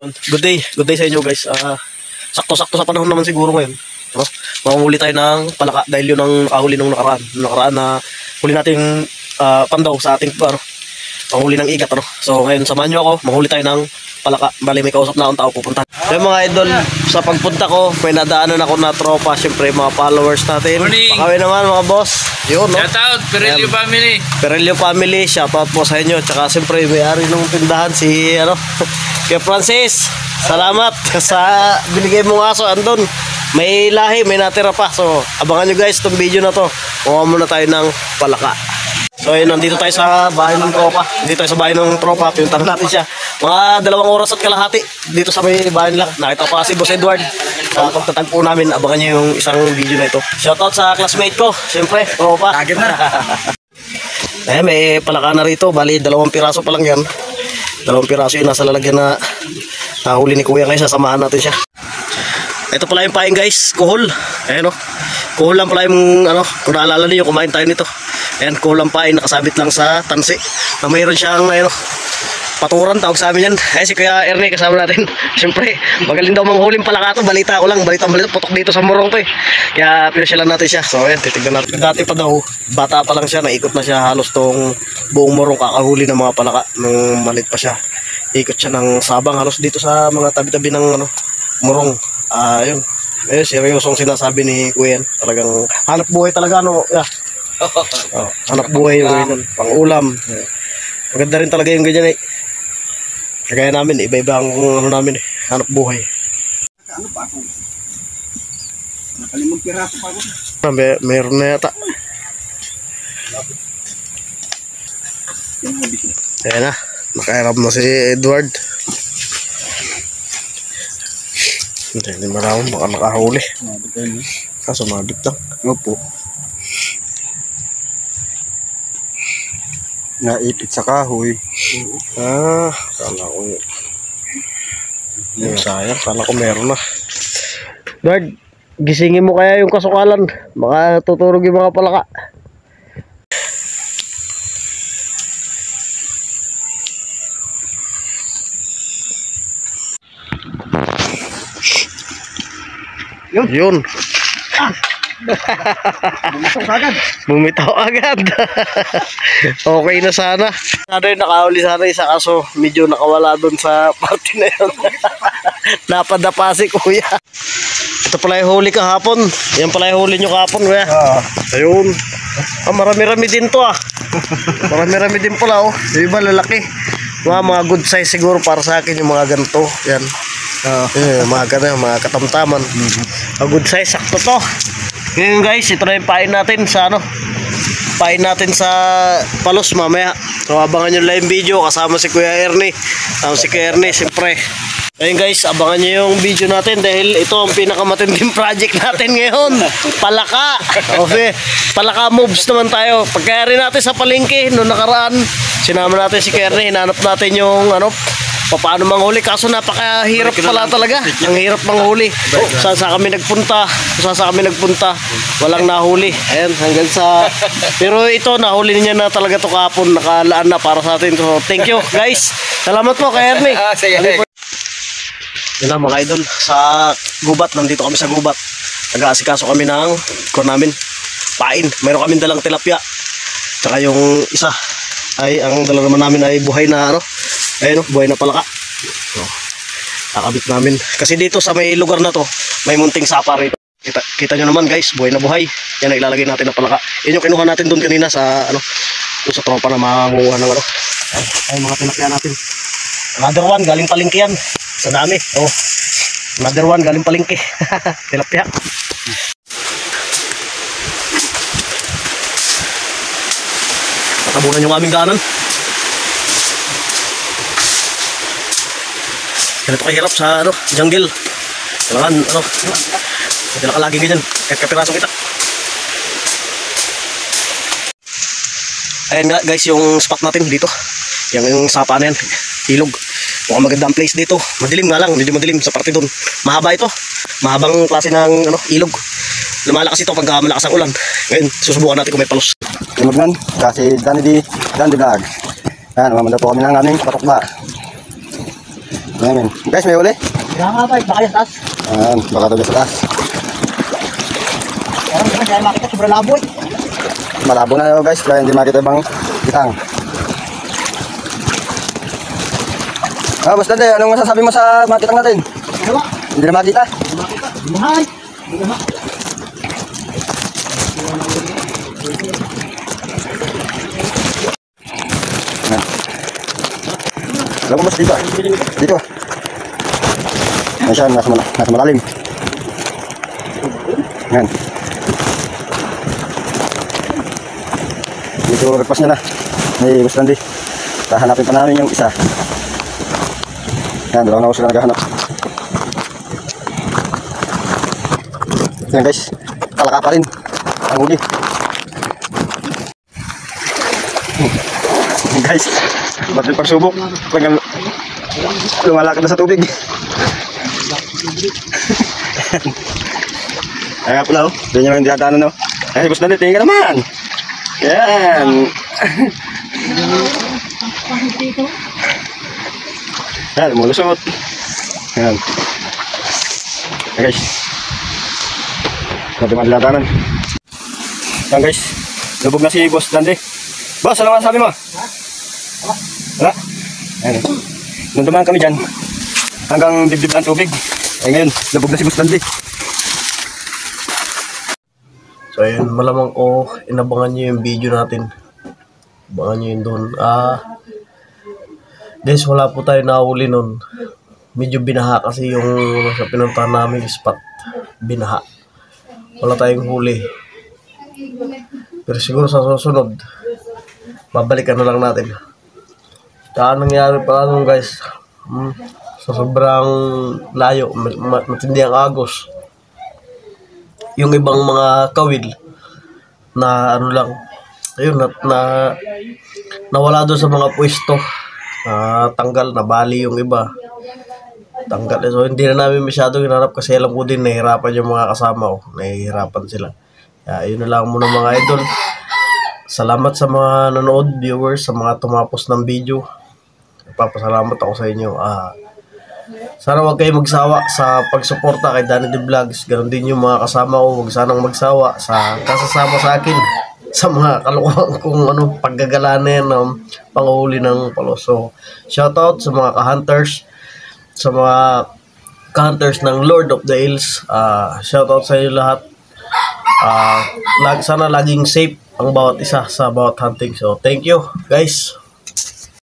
Good day sa inyo guys. Sakto-sakto sa panahon naman siguro ngayon. No? Manghuli tayo ng palaka dahil yun ang nakahuli nung nakaraan. Nung nakaraan na huli natin pandaw sa ating panghuli ng igat. Ano? So ngayon samahan nyo ako, manghuli tayo ng palaka. Bali may kausap na akong tao pupunta. So mga idol, sa pagpunta ko, may nadaanan ako na tropa. Siyempre mga followers natin. Pakawin naman mga boss. Yun, no? Shoutout, Perelio family. Perelio family, shoutout po sa inyo. Tsaka siyempre may-ari ng tindahan si Kuya Francis. Salamat sa binigay mong aso. Andun, may lahi, may natira pa. So abangan nyo guys itong video na to. Kuha muna tayo ng palaka. So ayun, nandito tayo sa bahay ng tropa. Dito tayo sa bahay ng tropa. Pinuntahan natin siya. Mga 2 oras at kalahati dito sa may bahay nila. Nakita ko si Boss Edward. Sa pagtatagpo namin, abangan nyo yung isang video na ito. Shoutout sa classmate ko. Siyempre, tropa. Agad na. Eh, may palaka na rito. Bali, 2 piraso pa lang yan. 2 piraso yun nasa lalagyan na nahuli ni Kuya. Ngayon sasamahan natin siya. Ito pala yung paing guys, kuhol. Ayan o, kuhol lang pala yung kung naalala niyo, kumain tayo nito. Ayan, kuhol lang paing, nakasabit lang sa tansi na mayroon siyang paturan, tawag sa amin yan. Ayan si Kuya Ernie kasama natin. Siyempre, magaling daw manghuling palaka to. Balita ko lang, balita putok dito sa Morong to eh. Kaya pinasyalan natin siya. So ayan, titignan natin. Dati pa daw, bata pa lang siya, naikot na siya halos tong buong Morong kakahuli ng mga palaka nung malit pa siya. Ikot siya ng Sabang halos dito sa mga tabi-tabi ng Morong. Ayun. Eh, seryosong sinasabi ni Kuya. Talagang hanap buhay talaga yeah. Hanap buhay yung ganyan. Pang-ulam. Maganda rin talaga yung ganyan eh. Kagaya namin, iba-iba ang namin eh. Hanap buhay. Ano pa ako? Nakalimang piraso pa ako. Meron na yata. Ayan na. Nakairap na si Edward. Hindi marami, baka nakahuli. Sumabit lang. Opo. Naipit sa kahoy. Kala ko yung sayang. Kala ko meron na. Edward, gisingin mo kaya yung kasukalan. Baka tuturog yung mga palaka. Yun. Bumitaw agad. Okay na sana. Sana yung nakahuli sana isa, kaso medyo nakawala dun sa party na yun. Napadapa si Kuya. Ito pala yung huli kahapon. Yan pala yung huli nyo kahapon, Kuya. Ayun. Marami-rami din to Marami-rami din pala yung iba lalaki. Mga good size siguro para sa akin yung mga ganito. Yan. Mga katamtaman. Good size, sakto to. Ngayon guys, ito na yung pain natin sa pain natin sa palos mamaya. So abangan nyo lang yung video kasama si Kuya Ernie. Si Kuya Ernie siyempre. Ayun guys, abangan nyo yung video natin dahil ito ang pinakamatinding project natin ngayon. Palaka. Okay. Palaka moves naman tayo. Pagkayari natin sa palengke noong nakaraan, sinama natin si Kuya Ernie. Hinanap natin yung paano manghuli, kaso napakahirap pala talaga. Ang hirap manghuli. Saan kami nagpunta, walang nahuli. Ayan, hanggang sa pero ito nahuli niya na talaga to kahapon, nakalaan na para sa atin. So thank you guys. Salamat po kay Ernie. Yan lang mga idol, sa gubat, nandito kami sa gubat. Nag-aasikaso kami ng namin pain. Mayroon kami dalang tilapia. Tsaka yung isa ay ang dala naman namin ay buhay na ayun buhay na palaka. So, kakabit namin. Kasi dito sa may lugar na to, may munting sapa rito. Kita nyo naman guys, buhay na buhay. Yan ang ilalagay natin na palaka. Yan yung kinuha natin doon kanina sa doon sa tropa na mangunguha ng ay mga tilapia natin. Another one, galing palengke yan. Sa dami. Another one, galing palengke. Tilapia. Tatabunan yung aming daanan. Ganito kahirap sa jungle. Kailangan hindi na kalagi ganyan. Kahit kapirasong kita. Ayan nga guys, yung spot natin dito. Yung sapa na yan. Ilog. Mukhang magandang place dito. Madilim nga lang, medyo madilim sa parte doon. Mahaba ito. Mahabang klase ng ilog. Lumalakas ito pag malakas ang ulan. Ngayon, susubukan natin kung may palos. Tulog kasi Danny Vlog. Yan, mamanda po kami ng aming patukba. Ayan. Guys, may uli. Kaya nga ba, baka yung taas. Ayan, baka tayo sa taas. Kaya naman, kaya makita, sobrang labo eh. Malabo na yun guys, kaya hindi makita ibang kitang. Basta de, anong masasabi mo sa mga kitang natin? Wala. Hindi na makita. Buhay. Buhay. Alam mo mas dito. Dito. Ayan siya, nasa malalim. Yan. Dito, repas niya na. May gusto nandi. Hahanapin pa namin yung isa. Yan, dalawang na ako sila naghahanap. Yan guys, palaka pa rin. Ang huli. Guys, ba't yung pagsubok? Lumalakad na sa tubig. Ayan pala oh, doon yung hindi hataanan oh. Ay, gusto na tingin ka naman. Yan. Yan, mulusot. Yan. Yan guys. Natin madilatanan. Yan guys, lubog na si Boss Dante. Boss, ano nga sabi mo? Wala? Ayan. Nung dumaan kami dyan, hanggang dibdib ng tubig. Ay ngayon, lubog na si Boss Dante. So ayun, malamang inabangan nyo yung video natin. Abangan nyo yun doon. Guys, wala po tayo nahuli nun. Medyo binaha kasi yung sa pinuntahan namin spot. Binaha. Wala tayong huli. Pero siguro sa susunod, babalikan na lang natin. Kaya nangyari pala nung guys, sa sobrang layo, matindi ang agos. Yung ibang mga kawil na ano lang, ayun, nawala doon sa mga pwesto. Tanggal, nabali yung iba. Tanggal. So hindi na namin masyadong hinarap kasi alam ko din nahihirapan yung mga kasama ko. Nahihirapan sila. Yun na lang muna mga idol. Salamat sa mga nanood, viewers, sa mga tumapos ng video. Papasalamat ako sa inyo. Sana wag kayo magsawa sa pagsuporta kay Danny The Vlogs. Ganon din yung mga kasama ko. Huwag sanang magsawa sa kasasama sa akin sa mga kalukuhan kung paggagalanin ng panghuli ng palos. So, shoutout sa mga ka-hunters, sa mga ka-hunters ng Lord of the Hills. Shoutout sa inyo lahat. Sana laging safe ang bawat isa sa bawat hunting. So, thank you guys.